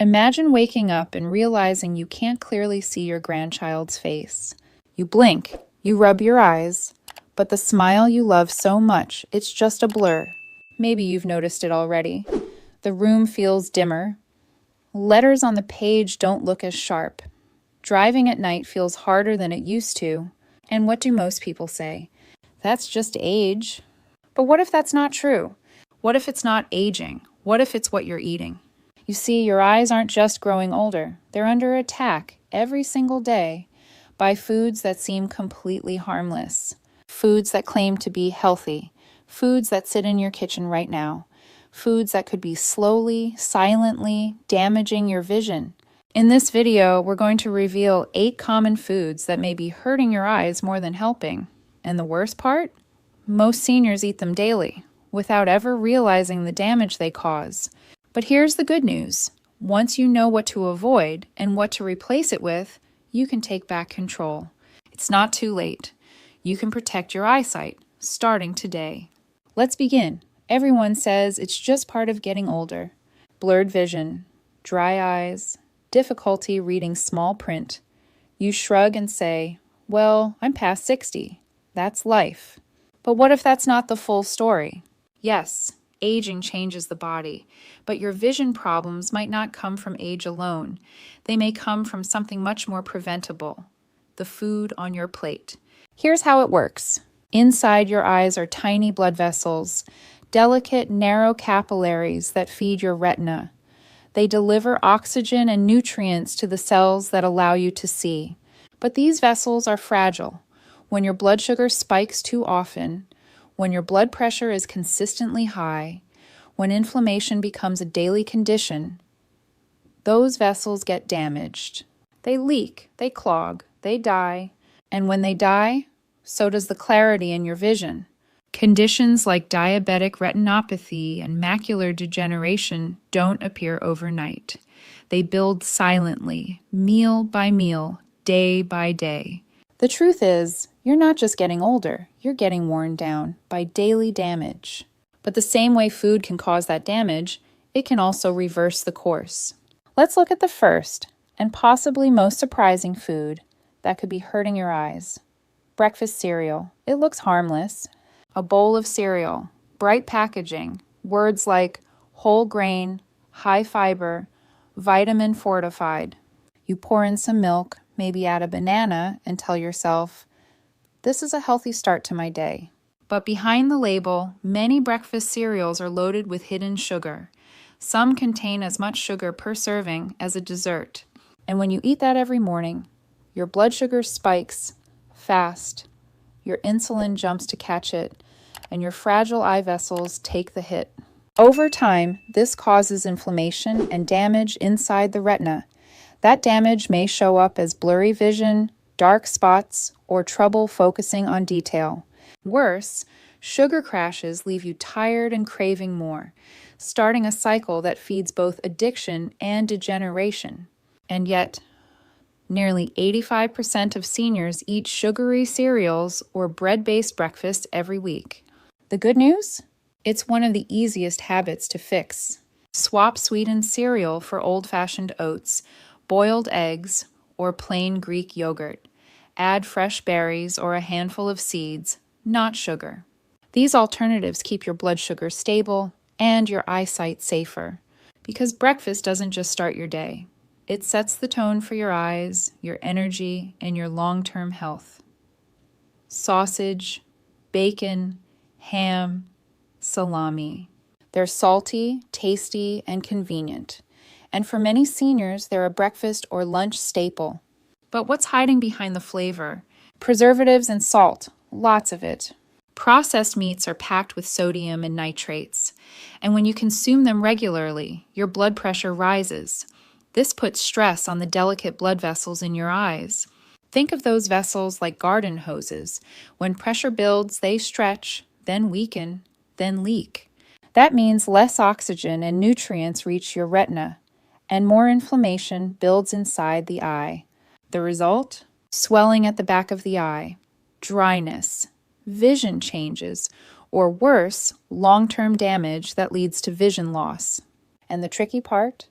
Imagine waking up and realizing you can't clearly see your grandchild's face. You blink, you rub your eyes, but the smile you love so much, it's just a blur. Maybe you've noticed it already. The room feels dimmer. Letters on the page don't look as sharp. Driving at night feels harder than it used to. And what do most people say? That's just age. But what if that's not true? What if it's not aging? What if it's what you're eating? You see, your eyes aren't just growing older. They're under attack every single day by foods that seem completely harmless. Foods that claim to be healthy. Foods that sit in your kitchen right now. Foods that could be slowly, silently damaging your vision. In this video, we're going to reveal 8 common foods that may be hurting your eyes more than helping. And the worst part? Most seniors eat them daily, without ever realizing the damage they cause. But here's the good news. Once you know what to avoid and what to replace it with, you can take back control. It's not too late. You can protect your eyesight, starting today. Let's begin. Everyone says it's just part of getting older. Blurred vision, dry eyes, difficulty reading small print. You shrug and say, well, I'm past 60. That's life. But what if that's not the full story? Yes, aging changes the body, but your vision problems might not come from age alone. They may come from something much more preventable, the food on your plate. Here's how it works. Inside your eyes are tiny blood vessels, delicate, narrow capillaries that feed your retina. They deliver oxygen and nutrients to the cells that allow you to see. But these vessels are fragile. When your blood sugar spikes too often, when your blood pressure is consistently high, when inflammation becomes a daily condition, those vessels get damaged. They leak, they clog, they die, and when they die, so does the clarity in your vision. Conditions like diabetic retinopathy and macular degeneration don't appear overnight. They build silently, meal by meal, day by day. The truth is, you're not just getting older, you're getting worn down by daily damage. But the same way food can cause that damage, it can also reverse the course. Let's look at the first, and possibly most surprising food that could be hurting your eyes. Breakfast cereal. It looks harmless. A bowl of cereal, bright packaging, words like whole grain, high fiber, vitamin fortified. You pour in some milk, maybe add a banana, and tell yourself, this is a healthy start to my day. But behind the label, many breakfast cereals are loaded with hidden sugar. Some contain as much sugar per serving as a dessert. And when you eat that every morning, your blood sugar spikes fast. Your insulin jumps to catch it, and your fragile eye vessels take the hit. Over time, this causes inflammation and damage inside the retina. That damage may show up as blurry vision, dark spots, or trouble focusing on detail. Worse, sugar crashes leave you tired and craving more, starting a cycle that feeds both addiction and degeneration. And yet, nearly 85% of seniors eat sugary cereals or bread-based breakfast every week. The good news? It's one of the easiest habits to fix. Swap sweetened cereal for old-fashioned oats, boiled eggs, or plain Greek yogurt. Add fresh berries or a handful of seeds, not sugar. These alternatives keep your blood sugar stable and your eyesight safer, because breakfast doesn't just start your day. It sets the tone for your eyes, your energy, and your long-term health. Sausage, bacon, ham, salami. They're salty, tasty, and convenient. And for many seniors, they're a breakfast or lunch staple. But what's hiding behind the flavor? Preservatives and salt, lots of it. Processed meats are packed with sodium and nitrates. And when you consume them regularly, your blood pressure rises. This puts stress on the delicate blood vessels in your eyes. Think of those vessels like garden hoses. When pressure builds, they stretch, then weaken, then leak. That means less oxygen and nutrients reach your retina, and more inflammation builds inside the eye. The result? Swelling at the back of the eye, dryness, vision changes, or worse, long-term damage that leads to vision loss. And the tricky part?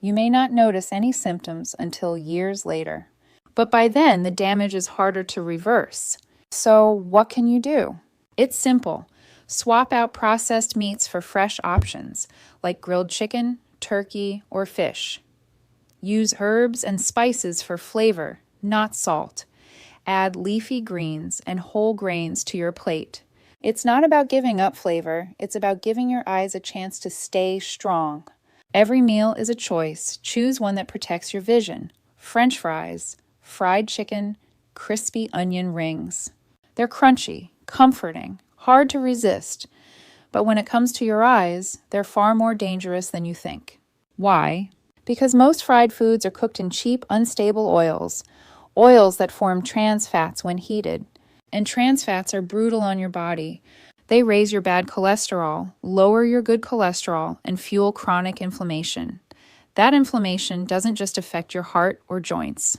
You may not notice any symptoms until years later. But by then, the damage is harder to reverse. So, what can you do? It's simple. Swap out processed meats for fresh options, like grilled chicken, turkey, or fish. Use herbs and spices for flavor, not salt. Add leafy greens and whole grains to your plate. It's not about giving up flavor, it's about giving your eyes a chance to stay strong. Every meal is a choice. Choose one that protects your vision. French fries, fried chicken, crispy onion rings. They're crunchy, comforting, hard to resist. But when it comes to your eyes, they're far more dangerous than you think. Why? Because most fried foods are cooked in cheap, unstable oils. Oils that form trans fats when heated. And trans fats are brutal on your body. They raise your bad cholesterol, lower your good cholesterol, and fuel chronic inflammation. That inflammation doesn't just affect your heart or joints.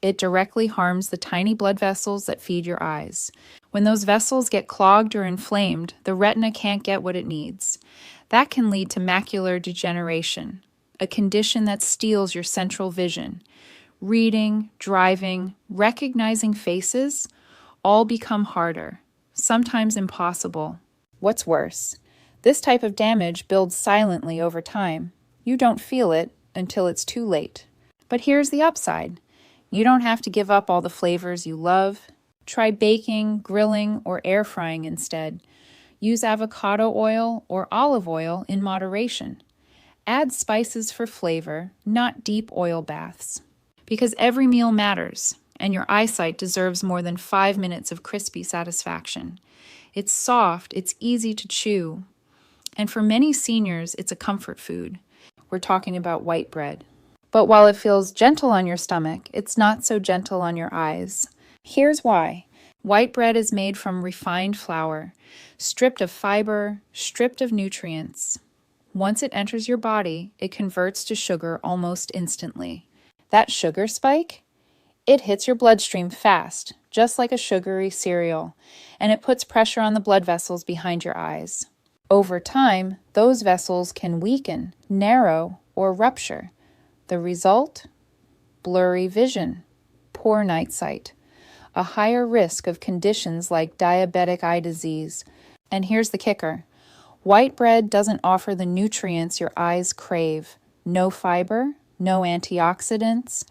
It directly harms the tiny blood vessels that feed your eyes. When those vessels get clogged or inflamed, the retina can't get what it needs. That can lead to macular degeneration, a condition that steals your central vision. Reading, driving, recognizing faces all become harder, sometimes impossible. What's worse, this type of damage builds silently over time. You don't feel it until it's too late. But here's the upside. You don't have to give up all the flavors you love. Try baking, grilling, or air frying instead. Use avocado oil or olive oil in moderation. Add spices for flavor, not deep oil baths. Because every meal matters, and your eyesight deserves more than 5 minutes of crispy satisfaction. It's soft, it's easy to chew, and for many seniors, it's a comfort food. We're talking about white bread. But while it feels gentle on your stomach, it's not so gentle on your eyes. Here's why. White bread is made from refined flour, stripped of fiber, stripped of nutrients. Once it enters your body, it converts to sugar almost instantly. That sugar spike? It hits your bloodstream fast, just like a sugary cereal, and it puts pressure on the blood vessels behind your eyes. Over time, those vessels can weaken, narrow, or rupture. The result? Blurry vision, poor night sight, a higher risk of conditions like diabetic eye disease. And here's the kicker. White bread doesn't offer the nutrients your eyes crave. No fiber, no antioxidants,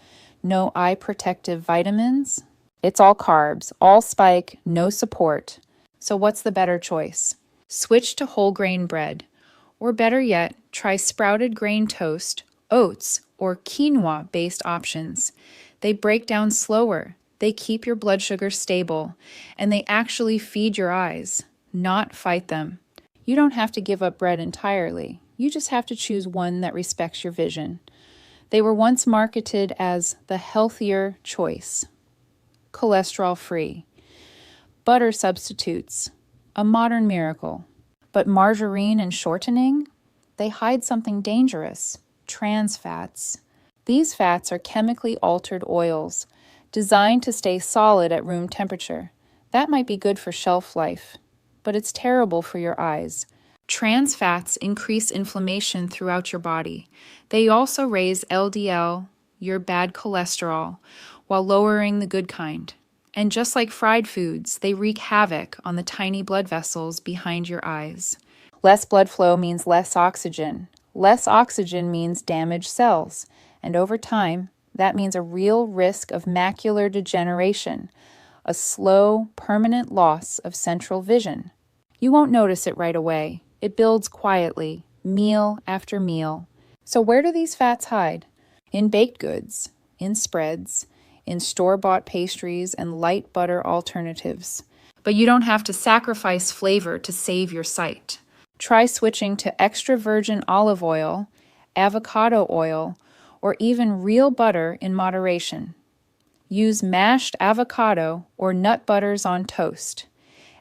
no eye protective vitamins. It's all carbs, all spike, no support. So what's the better choice? Switch to whole grain bread. Or better yet, try sprouted grain toast, oats, or quinoa-based options. They break down slower, they keep your blood sugar stable, and they actually feed your eyes, not fight them. You don't have to give up bread entirely. You just have to choose one that respects your vision. They were once marketed as the healthier choice. Cholesterol-free. Butter substitutes. A modern miracle. But margarine and shortening? They hide something dangerous. Trans fats. These fats are chemically altered oils, designed to stay solid at room temperature. That might be good for shelf life, but it's terrible for your eyes. Trans fats increase inflammation throughout your body. They also raise LDL, your bad cholesterol, while lowering the good kind. And just like fried foods, they wreak havoc on the tiny blood vessels behind your eyes. Less blood flow means less oxygen. Less oxygen means damaged cells. And over time, that means a real risk of macular degeneration, a slow, permanent loss of central vision. You won't notice it right away. It builds quietly, meal after meal. So where do these fats hide? In baked goods, in spreads, in store-bought pastries and light butter alternatives. But you don't have to sacrifice flavor to save your sight. Try switching to extra virgin olive oil, avocado oil, or even real butter in moderation. Use mashed avocado or nut butters on toast.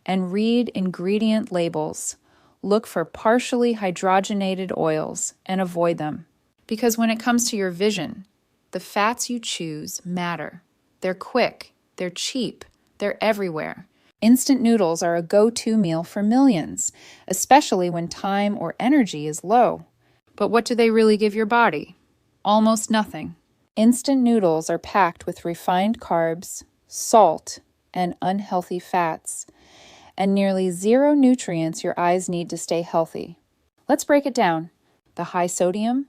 And read ingredient labels. Look for partially hydrogenated oils and avoid them. Because when it comes to your vision, the fats you choose matter. They're quick, they're cheap, they're everywhere. Instant noodles are a go-to meal for millions, especially when time or energy is low. But what do they really give your body? Almost nothing. Instant noodles are packed with refined carbs, salt, and unhealthy fats, and nearly zero nutrients your eyes need to stay healthy. Let's break it down. The high sodium,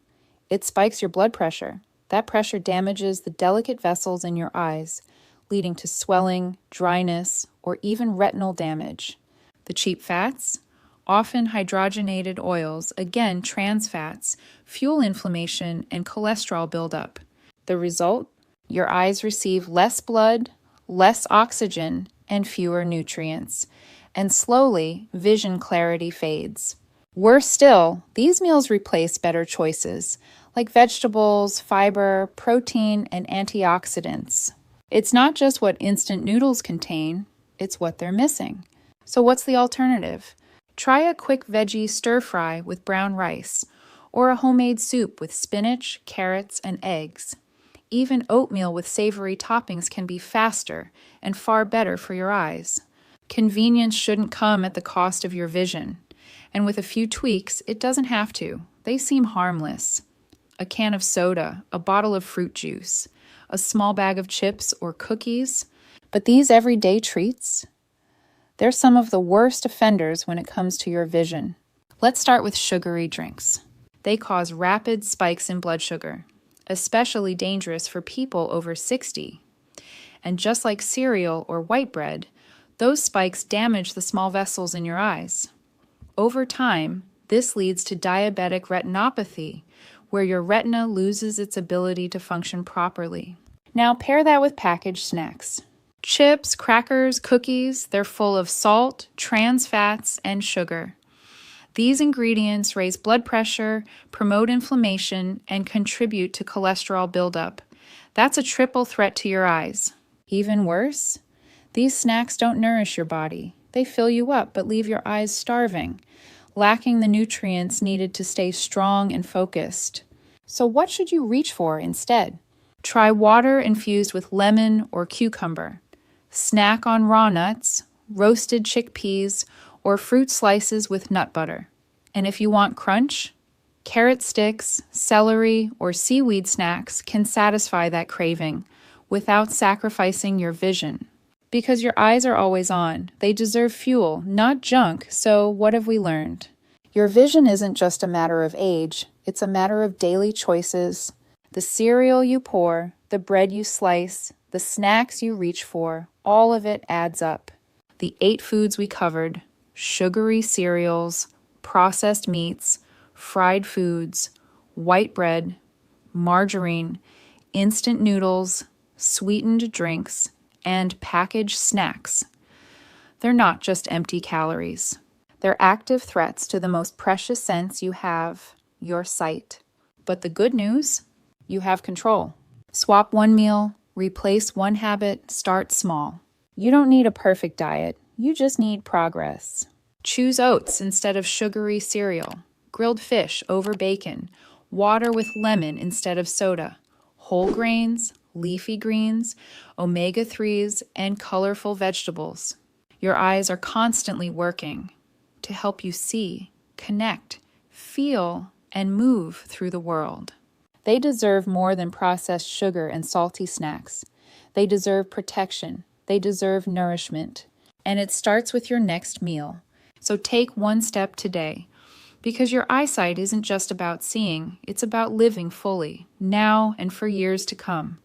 it spikes your blood pressure. That pressure damages the delicate vessels in your eyes, leading to swelling, dryness, or even retinal damage. The cheap fats, often hydrogenated oils, again trans fats, fuel inflammation and cholesterol buildup. The result? Your eyes receive less blood, less oxygen, and fewer nutrients. And slowly, vision clarity fades. Worse still, these meals replace better choices, like vegetables, fiber, protein, and antioxidants. It's not just what instant noodles contain, it's what they're missing. So what's the alternative? Try a quick veggie stir-fry with brown rice, or a homemade soup with spinach, carrots, and eggs. Even oatmeal with savory toppings can be faster and far better for your eyes. Convenience shouldn't come at the cost of your vision. And with a few tweaks, it doesn't have to. They seem harmless. A can of soda, a bottle of fruit juice, a small bag of chips or cookies. But these everyday treats, they're some of the worst offenders when it comes to your vision. Let's start with sugary drinks. They cause rapid spikes in blood sugar, especially dangerous for people over 60. And just like cereal or white bread, those spikes damage the small vessels in your eyes. Over time, this leads to diabetic retinopathy, where your retina loses its ability to function properly. Now pair that with packaged snacks. Chips, crackers, cookies, they're full of salt, trans fats, and sugar. These ingredients raise blood pressure, promote inflammation, and contribute to cholesterol buildup. That's a triple threat to your eyes. Even worse, these snacks don't nourish your body. They fill you up but leave your eyes starving, lacking the nutrients needed to stay strong and focused. So what should you reach for instead? Try water infused with lemon or cucumber. Snack on raw nuts, roasted chickpeas, or fruit slices with nut butter. And if you want crunch, carrot sticks, celery, or seaweed snacks can satisfy that craving without sacrificing your vision. Because your eyes are always on. They deserve fuel, not junk, so what have we learned? Your vision isn't just a matter of age, it's a matter of daily choices. The cereal you pour, the bread you slice, the snacks you reach for, all of it adds up. The 8 foods we covered, sugary cereals, processed meats, fried foods, white bread, margarine, instant noodles, sweetened drinks, and packaged snacks. They're not just empty calories. They're active threats to the most precious sense you have, your sight. But the good news? You have control. Swap one meal, replace one habit, start small. You don't need a perfect diet. You just need progress. Choose oats instead of sugary cereal, grilled fish over bacon, water with lemon instead of soda, whole grains, leafy greens, omega-3s, and colorful vegetables. Your eyes are constantly working to help you see, connect, feel, and move through the world. They deserve more than processed sugar and salty snacks. They deserve protection. They deserve nourishment. And it starts with your next meal. So take one step today. Because your eyesight isn't just about seeing, it's about living fully, now and for years to come.